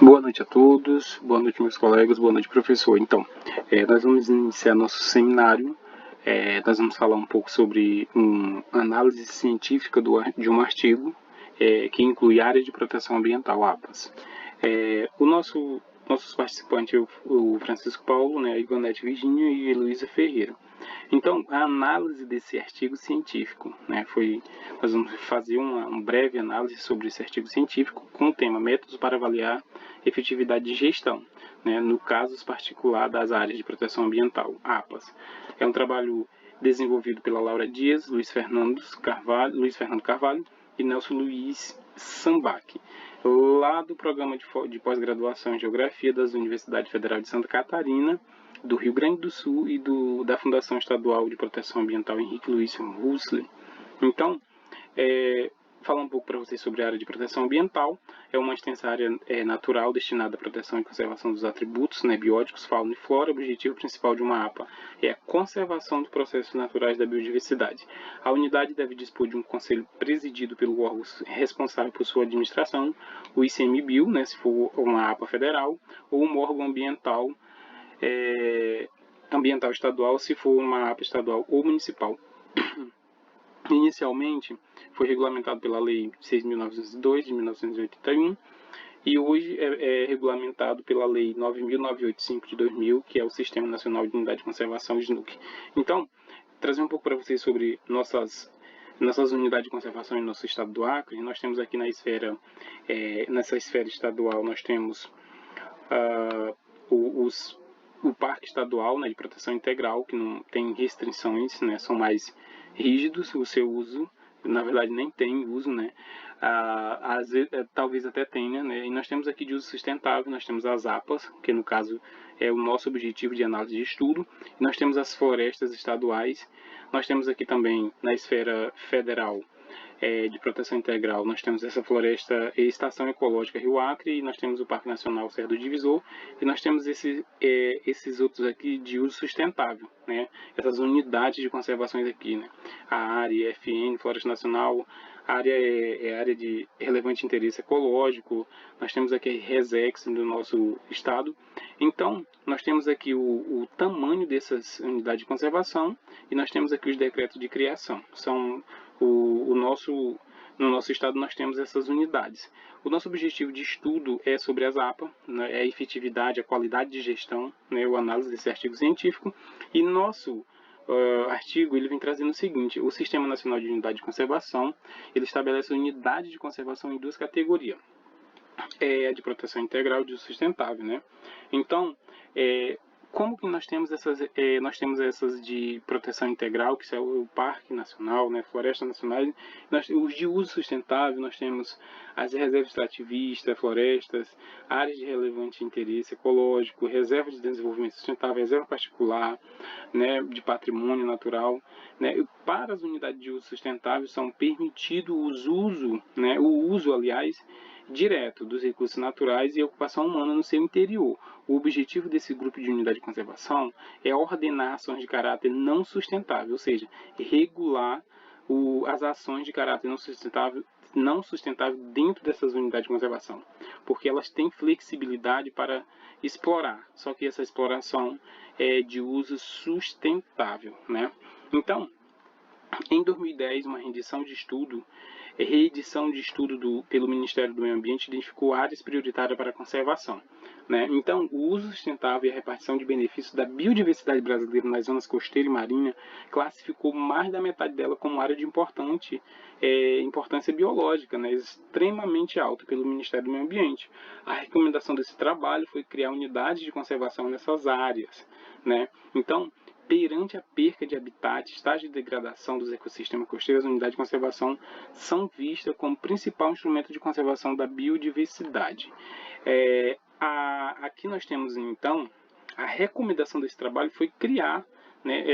Boa noite a todos, boa noite meus colegas, boa noite professor. Então, nós vamos iniciar nosso seminário, nós vamos falar um pouco sobre uma análise científica de um artigo que inclui área de proteção ambiental, APAS. Nossos participantes o Francisco Paulo, né, a Ivonete Virginia e a Heloísa Ferreira. Então, a análise desse artigo científico, né, nós vamos fazer uma breve análise sobre esse artigo científico com o tema Métodos para avaliar efetividade de gestão, né, no caso particular das áreas de proteção ambiental, APAS. É um trabalho desenvolvido pela Laura Dias, Luiz Fernando Carvalho e Nelson Luiz Sambac, lá do programa de pós-graduação em Geografia das Universidades Federal de Santa Catarina, do Rio Grande do Sul e da Fundação Estadual de Proteção Ambiental Henrique Luiz Huxley. Então, falar um pouco para vocês sobre a área de proteção ambiental. É uma extensa área natural destinada à proteção e conservação dos atributos, né, bióticos, fauna e flora. O objetivo principal de uma APA é a conservação dos processos naturais da biodiversidade. A unidade deve dispor de um conselho presidido pelo órgão responsável por sua administração, o ICMBio, né, se for uma APA federal, ou um órgão ambiental estadual, se for uma APA estadual ou municipal. Inicialmente, foi regulamentado pela Lei 6.902, de 1981, e hoje é regulamentado pela Lei 9.985, de 2000, que é o Sistema Nacional de Unidade de Conservação, SNUC. Então, trazer um pouco para vocês sobre nossas unidades de conservação em nosso estado do Acre. Nós temos aqui nessa esfera estadual, nós temos o Parque Estadual, né, de Proteção Integral, que não tem restrições, né, são mais rígidos o seu uso, na verdade nem tem uso, né, talvez até tenha, né, e nós temos aqui de uso sustentável, nós temos as APAs, que no caso é o nosso objetivo de análise de estudo, e nós temos as florestas estaduais, nós temos aqui também na esfera federal de proteção integral, nós temos essa floresta e estação ecológica Rio Acre, e nós temos o Parque Nacional Serra do Divisor, e nós temos esses outros aqui de uso sustentável, né? Essas unidades de conservações aqui, né? A área FN, Floresta Nacional, a área é área de relevante interesse ecológico, nós temos aqui a RESEX do nosso estado. Então, nós temos aqui o tamanho dessas unidades de conservação, e nós temos aqui os decretos de criação. São no nosso estado nós temos essas unidades. O nosso objetivo de estudo é sobre as APA, né, é a efetividade, a qualidade de gestão, né, a análise desse artigo científico, e nosso artigo ele vem trazendo o seguinte: o Sistema Nacional de Unidade de Conservação ele estabelece unidade de conservação em duas categorias, a de proteção integral e de sustentável, né? Então, como que nós temos essas de proteção integral, que é o Parque Nacional, né, Floresta Nacional, os de uso sustentável, nós temos as reservas extrativistas, florestas, áreas de relevante interesse ecológico, reserva de desenvolvimento sustentável, reserva particular, né, de patrimônio natural, né. Para as unidades de uso sustentável são permitido o uso, aliás, direto dos recursos naturais e a ocupação humana no seu interior. O objetivo desse grupo de unidade de conservação é ordenar ações de caráter não sustentável, ou seja, regular as ações de caráter não sustentável dentro dessas unidades de conservação, porque elas têm flexibilidade para explorar, só que essa exploração é de uso sustentável, né? Então, em 2010, uma reedição de estudo pelo Ministério do Meio Ambiente identificou áreas prioritárias para a conservação, né? Então, o uso sustentável e a repartição de benefícios da biodiversidade brasileira nas zonas costeira e marinha classificou mais da metade dela como área de importância biológica, né, extremamente alta pelo Ministério do Meio Ambiente. A recomendação desse trabalho foi criar unidades de conservação nessas áreas, né? Então, perante a perca de habitat, estágio de degradação dos ecossistemas costeiros, as unidades de conservação são vistas como principal instrumento de conservação da biodiversidade. Aqui nós temos, então, a recomendação desse trabalho foi criar, né,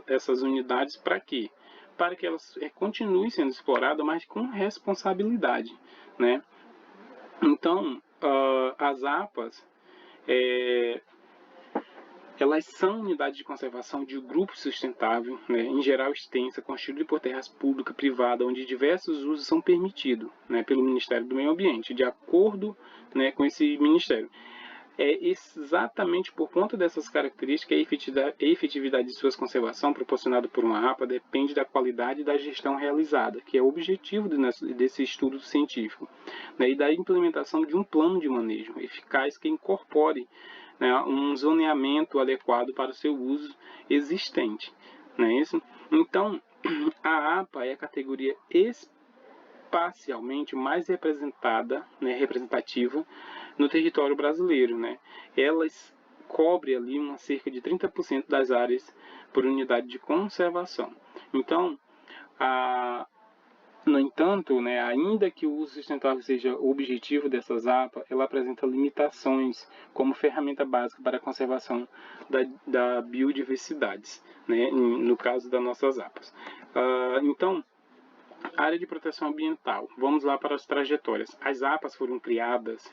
essas unidades para quê? Para que elas continuem sendo exploradas, mas com responsabilidade, né? Então, as APAs Elas são unidades de conservação de grupo sustentável, né, em geral extensa, constituída por terras públicas, privadas, onde diversos usos são permitidos, né, pelo Ministério do Meio Ambiente, de acordo, né, com esse Ministério. É exatamente por conta dessas características a efetividade de suas conservação proporcionada por uma APA depende da qualidade da gestão realizada, que é o objetivo desse estudo científico, né, e da implementação de um plano de manejo eficaz que incorpore, né, um zoneamento adequado para o seu uso existente. Não é isso? Então, a APA é a categoria espacialmente mais representada, né, representativa no território brasileiro, né? Elas cobrem ali cerca de 30% das áreas por unidade de conservação. Então, no entanto, né, ainda que o uso sustentável seja o objetivo dessas APA, ela apresenta limitações como ferramenta básica para a conservação da biodiversidade, né, no caso das nossas APAs. Então, área de proteção ambiental. Vamos lá para as trajetórias. As APAs foram criadas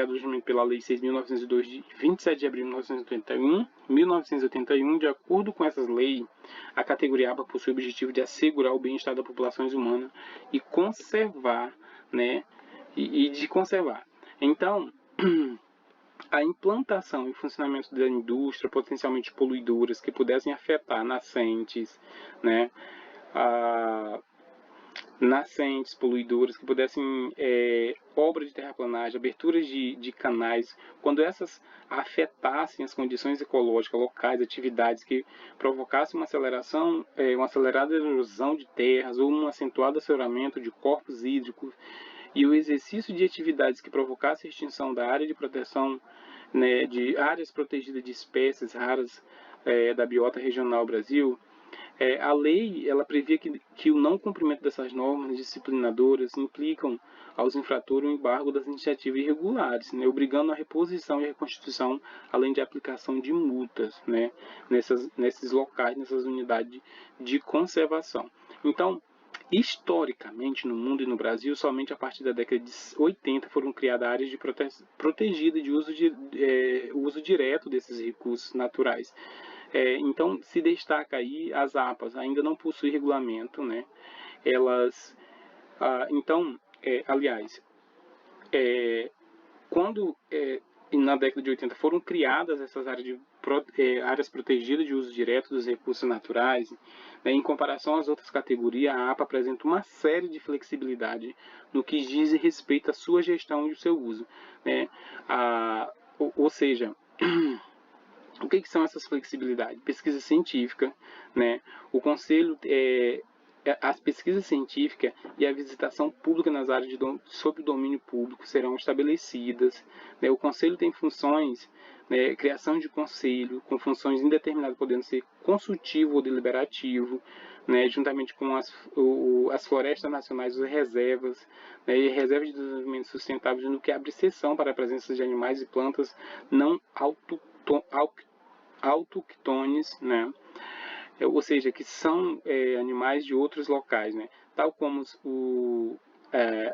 justamente pela Lei 6.902, de 27 de abril de 1981. De acordo com essas leis, a categoria APA possui o objetivo de assegurar o bem-estar das populações humanas e conservar, né, e de conservar. Então, a implantação e funcionamento da indústria potencialmente poluidoras que pudessem afetar nascentes, né, nascentes poluidoras, que pudessem obras de terraplanagem, aberturas de canais, quando essas afetassem as condições ecológicas locais, atividades que provocassem uma aceleração, uma acelerada erosão de terras ou um acentuado assoreamento de corpos hídricos, e o exercício de atividades que provocassem a extinção da área de proteção, né, de áreas protegidas de espécies raras da biota regional Brasil. A lei ela previa que o não cumprimento dessas normas disciplinadoras implicam aos infratores o embargo das iniciativas irregulares, né, obrigando a reposição e reconstituição, além de aplicação de multas, né, nesses locais, nessas unidades de conservação. Então, historicamente, no mundo e no Brasil, somente a partir da década de 80 foram criadas áreas de protegidas de uso direto desses recursos naturais. Então, se destaca aí as APAs, ainda não possuem regulamento, né? Elas, então, aliás, quando na década de 80 foram criadas essas áreas protegidas de uso direto dos recursos naturais, né, em comparação às outras categorias, a APA apresenta uma série de flexibilidade no que diz respeito à sua gestão e o seu uso, né? Ou seja, o que são essas flexibilidades? Pesquisa científica, né? O conselho as pesquisas científicas e a visitação pública nas áreas sob domínio público serão estabelecidas, né? O conselho tem funções, né, criação de conselho com funções indeterminadas, podendo ser consultivo ou deliberativo, né, juntamente com as florestas nacionais, as reservas, né, e reservas de desenvolvimento sustentável, no que abre exceção para a presença de animais e plantas não autóctones, né? Ou seja, que são animais de outros locais, né? Tal como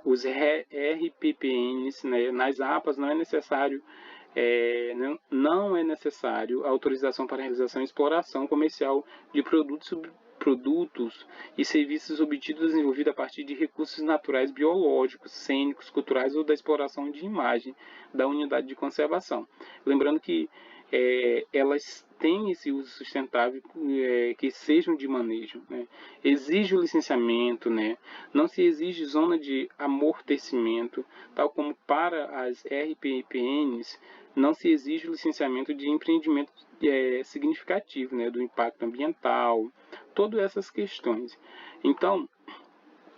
os RPPNs, né? Nas APAs não é necessário não é necessário autorização para realização e exploração comercial de produtos e serviços obtidos e desenvolvidos a partir de recursos naturais biológicos, cênicos, culturais ou da exploração de imagem da unidade de conservação. Lembrando que elas têm esse uso sustentável que sejam de manejo, né? Exige o licenciamento, né? Não se exige zona de amortecimento, tal como para as RPPNs, não se exige o licenciamento de empreendimento significativo, né? Do impacto ambiental, todas essas questões. Então,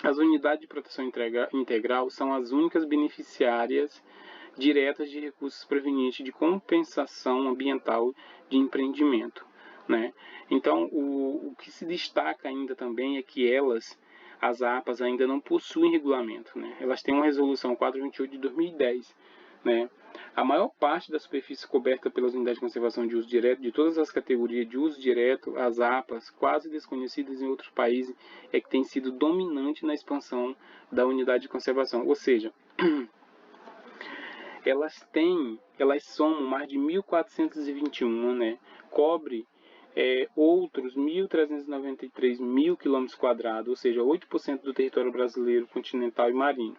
as unidades de proteção integral são as únicas beneficiárias diretas de recursos provenientes de compensação ambiental de empreendimento, né? Então, o que se destaca ainda também é que as APAs, ainda não possuem regulamento, né? Elas têm uma resolução 428 de 2010, né? A maior parte da superfície coberta pelas unidades de conservação de uso direto, de todas as categorias de uso direto, as APAs, quase desconhecidas em outros países, é que tem sido dominante na expansão da unidade de conservação. Ou seja, elas somam mais de 1.421, né? Cobre outros 1.393 mil quilômetros quadrados, ou seja, 8% do território brasileiro continental e marinho,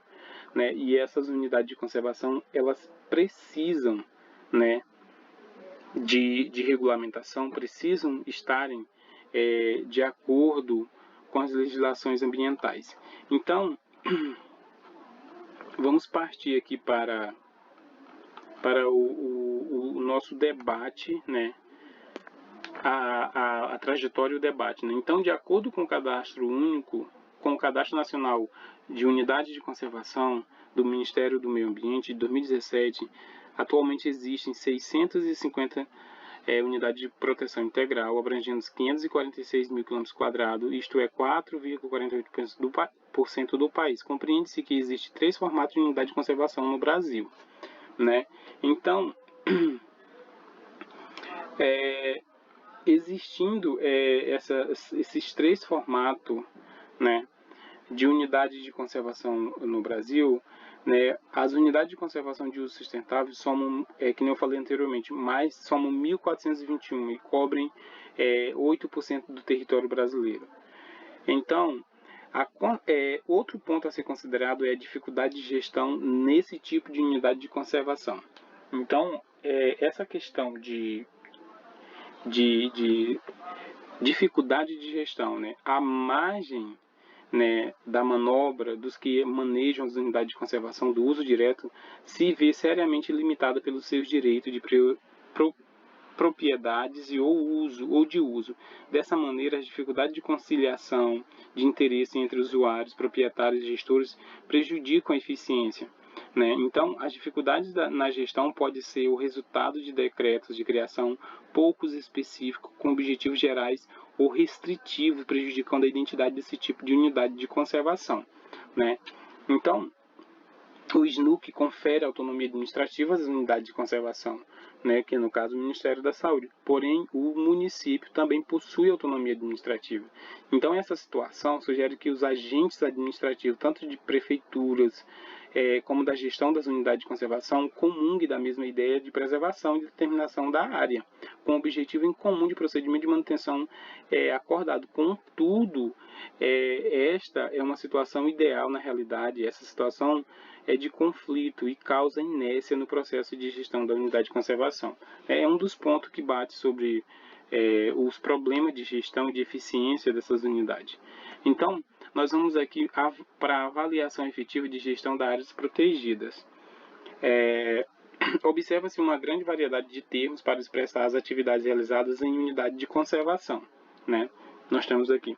né? E essas unidades de conservação, elas precisam, né, de regulamentação, precisam estarem de acordo com as legislações ambientais. Então, vamos partir aqui para o nosso debate, né? A trajetória e o debate, né? Então, de acordo com o cadastro único, com o Cadastro Nacional de Unidades de Conservação do Ministério do Meio Ambiente de 2017, atualmente existem 650 unidades de proteção integral, abrangendo 546 mil km², isto é 4,48% do país. Compreende-se que existe 3 formatos de unidade de conservação no Brasil, né? Então, existindo esses 3 formatos, né, de unidade de conservação no Brasil, né, as unidades de conservação de uso sustentável somam, que nem eu falei anteriormente, somam 1.421 e cobrem 8% do território brasileiro. Então, outro ponto a ser considerado é a dificuldade de gestão nesse tipo de unidade de conservação. Então, essa questão de dificuldade de gestão, né, a margem, né, da manobra dos que manejam as unidades de conservação do uso direto se vê seriamente limitada pelos seus direitos de propriedades ou de uso. Dessa maneira, as dificuldades de conciliação de interesse entre usuários, proprietários e gestores prejudicam a eficiência, né? Então, as dificuldades na gestão podem ser o resultado de decretos de criação poucos específicos, com objetivos gerais ou restritivos, prejudicando a identidade desse tipo de unidade de conservação, né? Então, o SNUC confere autonomia administrativa às unidades de conservação, né, que no caso o Ministério da Saúde. Porém, o município também possui autonomia administrativa. Então, essa situação sugere que os agentes administrativos, tanto de prefeituras como da gestão das unidades de conservação, comunguem da mesma ideia de preservação e determinação da área, com o objetivo em comum de procedimento de manutenção acordado. Contudo, esta é uma situação ideal na realidade. Essa situação é de conflito e causa inércia no processo de gestão da unidade de conservação. É um dos pontos que bate sobre os problemas de gestão e de eficiência dessas unidades. Então, nós vamos aqui para a avaliação efetiva de gestão das áreas protegidas. Observa-se uma grande variedade de termos para expressar as atividades realizadas em unidade de conservação, né? Nós temos aqui.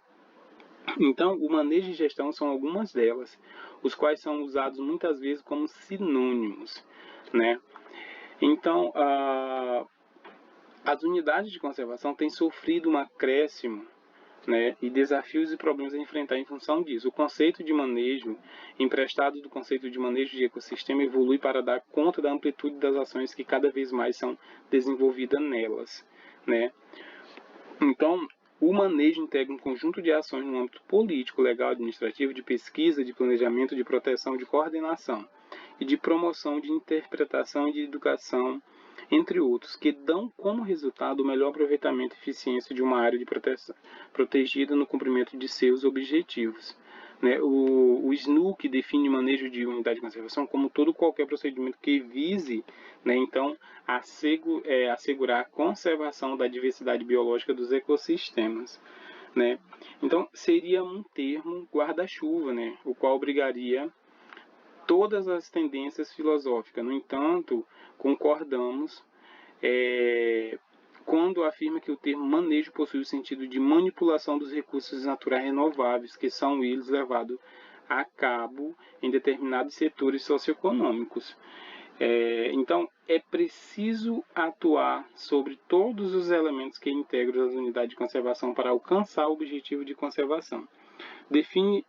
Então, o manejo e gestão são algumas delas, os quais são usados muitas vezes como sinônimos, né? Então, as unidades de conservação têm sofrido um acréscimo, né, e desafios e problemas a enfrentar em função disso. O conceito de manejo, emprestado do conceito de manejo de ecossistema, evolui para dar conta da amplitude das ações que cada vez mais são desenvolvidas nelas, né? Então, o manejo integra um conjunto de ações no âmbito político, legal, administrativo, de pesquisa, de planejamento, de proteção, de coordenação e de promoção, de interpretação e de educação, entre outros, que dão como resultado o melhor aproveitamento e eficiência de uma área de proteção protegida no cumprimento de seus objetivos, né? O SNUC define o manejo de unidade de conservação como todo qualquer procedimento que vise, né, então, assegurar a conservação da diversidade biológica dos ecossistemas, né? Então, seria um termo guarda-chuva, né, o qual obrigaria todas as tendências filosóficas. No entanto, concordamos quando afirma que o termo manejo possui o sentido de manipulação dos recursos naturais renováveis, que são eles levados a cabo em determinados setores socioeconômicos. Então, é preciso atuar sobre todos os elementos que integram as unidades de conservação para alcançar o objetivo de conservação. Define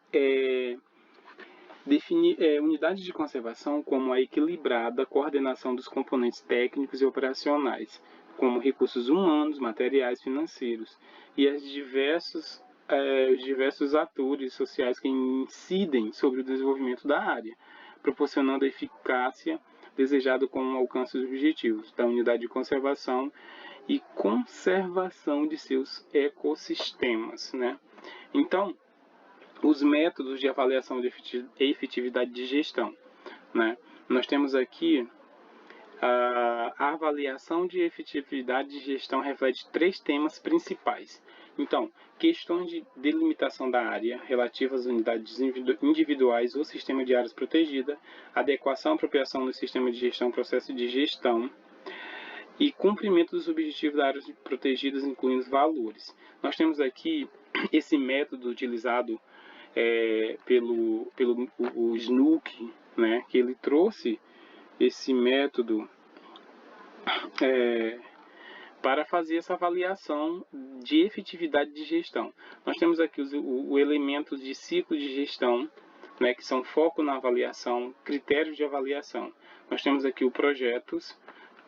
unidades de conservação como a equilibrada coordenação dos componentes técnicos e operacionais, como recursos humanos, materiais, financeiros, e os diversos atores sociais que incidem sobre o desenvolvimento da área, proporcionando a eficácia desejado com o alcance dos objetivos da unidade de conservação e conservação de seus ecossistemas, né? Então, os métodos de avaliação de efetividade de gestão, né? Nós temos aqui a avaliação de efetividade de gestão reflete 3 temas principais. Então, questões de delimitação da área relativas às unidades individuais ou sistema de áreas protegidas, adequação e apropriação do sistema de gestão, processo de gestão e cumprimento dos objetivos das áreas protegidas, incluindo os valores. Nós temos aqui esse método utilizado pelo o Snook, né, que ele trouxe esse método para fazer essa avaliação de efetividade de gestão. Nós temos aqui os elementos de ciclo de gestão, né, que são foco na avaliação, critérios de avaliação. Nós temos aqui o projetos,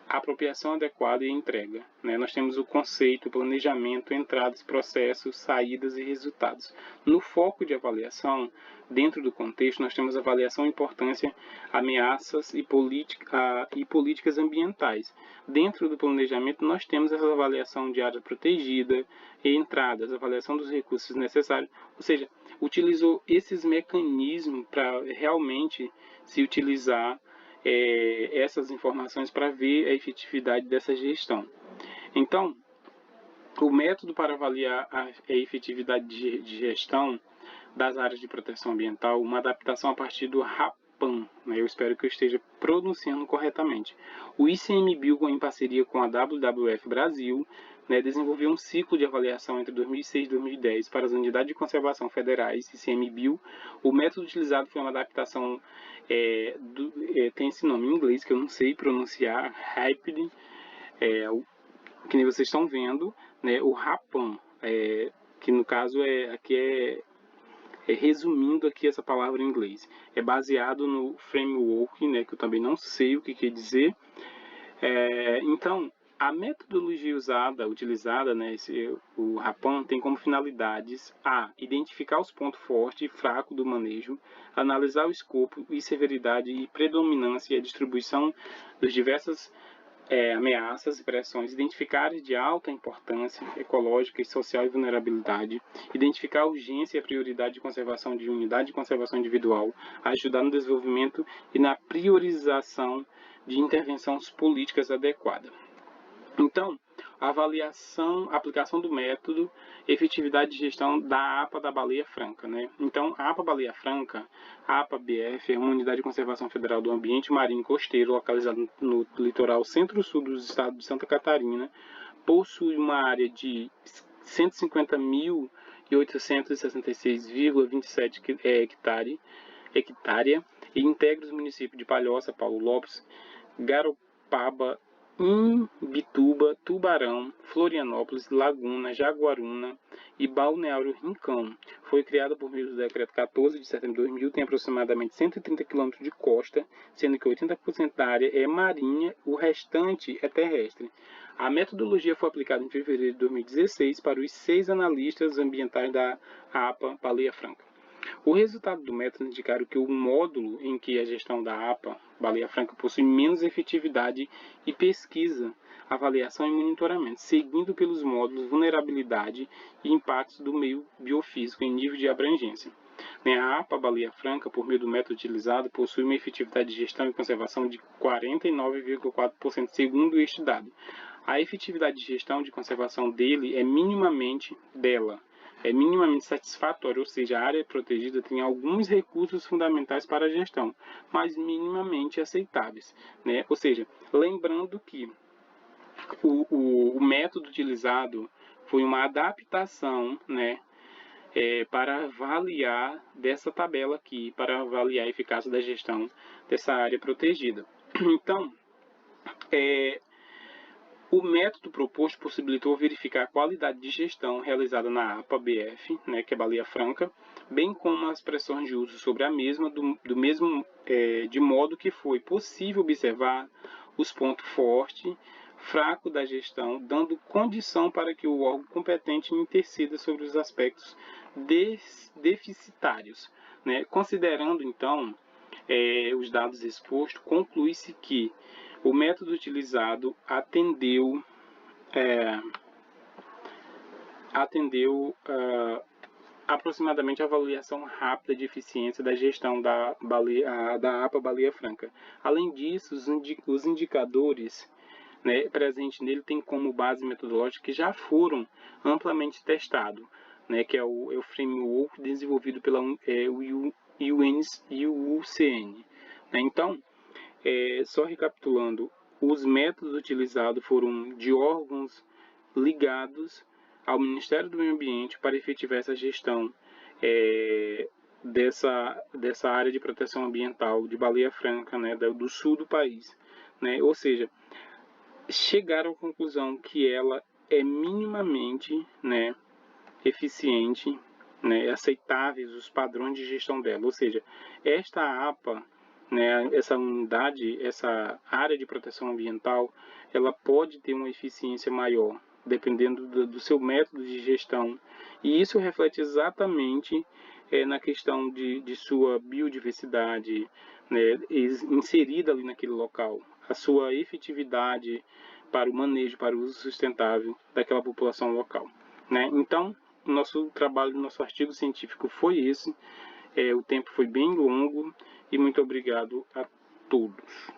apropriação adequada e entrega, né? Nós temos o conceito, planejamento, entradas, processos, saídas e resultados. No foco de avaliação, dentro do contexto, nós temos avaliação, importância, ameaças e políticas ambientais. Dentro do planejamento, nós temos essa avaliação de área protegida e entradas, avaliação dos recursos necessários, ou seja, utilizou esses mecanismos para realmente se utilizar essas informações para ver a efetividade dessa gestão. Então, o método para avaliar a efetividade de gestão das áreas de proteção ambiental, uma adaptação a partir do RAPAM, né? Eu espero que eu esteja pronunciando corretamente. O ICMBio, em parceria com a WWF Brasil, né, desenvolveu um ciclo de avaliação entre 2006 e 2010 para as unidades de conservação federais, ICMBio. O método utilizado foi uma adaptação, tem esse nome em inglês que eu não sei pronunciar, RAPID, que nem vocês estão vendo, né, o RAPAM, que no caso resumindo aqui essa palavra em inglês, é baseado no framework, né, que eu também não sei o que quer dizer. Então, a metodologia utilizada, né, o RAPAM, tem como finalidades a identificar os pontos fortes e fracos do manejo, analisar o escopo e severidade e predominância e a distribuição das diversas ameaças e pressões, identificar áreas de alta importância ecológica e social e vulnerabilidade, identificar a urgência e a prioridade de conservação de unidade de conservação individual, ajudar no desenvolvimento e na priorização de intervenções políticas adequadas. Então, aplicação do método, efetividade de gestão da APA da Baleia Franca, né? Então, a APA Baleia Franca, a APA-BF, é uma unidade de conservação federal do ambiente marinho costeiro localizada no litoral centro-sul do estado de Santa Catarina, possui uma área de 150.866,27 hectare e integra os municípios de Palhoça, Paulo Lopes, Garopaba, Imbituba, Tubarão, Florianópolis, Laguna, Jaguaruna e Balneário Rincão. Foi criada por meio do Decreto 14 de setembro de 2000, tem aproximadamente 130 km de costa, sendo que 80% da área é marinha, o restante é terrestre. A metodologia foi aplicada em fevereiro de 2016 para os 6 analistas ambientais da APA Baleia Franca. O resultado do método indicaram que o módulo em que a gestão da APA Baleia Franca possui menos efetividade e pesquisa, avaliação e monitoramento, seguindo pelos módulos vulnerabilidade e impactos do meio biofísico em nível de abrangência. A APA Baleia Franca, por meio do método utilizado, possui uma efetividade de gestão e conservação de 49,4%, segundo este dado. A efetividade de gestão de conservação dele é minimamente satisfatória, ou seja, a área protegida tem alguns recursos fundamentais para a gestão, mas minimamente aceitáveis, né? Ou seja, lembrando que o método utilizado foi uma adaptação, né, para avaliar dessa tabela aqui, para avaliar a eficácia da gestão dessa área protegida. Então, o método proposto possibilitou verificar a qualidade de gestão realizada na APA-BF, né, que é Baleia Franca, bem como as pressões de uso sobre a mesma, de modo que foi possível observar os pontos fortes, fracos da gestão, dando condição para que o órgão competente interceda sobre os aspectos deficitários, né, considerando, então, os dados expostos, conclui-se que o método utilizado atendeu aproximadamente a avaliação rápida de eficiência da gestão da APA Baleia Franca. Além disso, os indicadores, né, presentes nele têm como base metodológica que já foram amplamente testados, né, que é o framework desenvolvido pela UCN. Né? Então, só recapitulando, os métodos utilizados foram de órgãos ligados ao Ministério do Meio Ambiente para efetivar essa gestão dessa área de proteção ambiental de Baleia Franca, né, do sul do país. Né? Ou seja, chegaram à conclusão que ela é minimamente, né, eficiente, né, aceitáveis os padrões de gestão dela. Ou seja, esta APA, né, essa unidade, essa área de proteção ambiental, ela pode ter uma eficiência maior, dependendo do seu método de gestão. E isso reflete exatamente na questão de sua biodiversidade, né, inserida ali naquele local, a sua efetividade para o manejo, para o uso sustentável daquela população local. Né? Então, o nosso trabalho, nosso artigo científico foi esse. O tempo foi bem longo e muito obrigado a todos.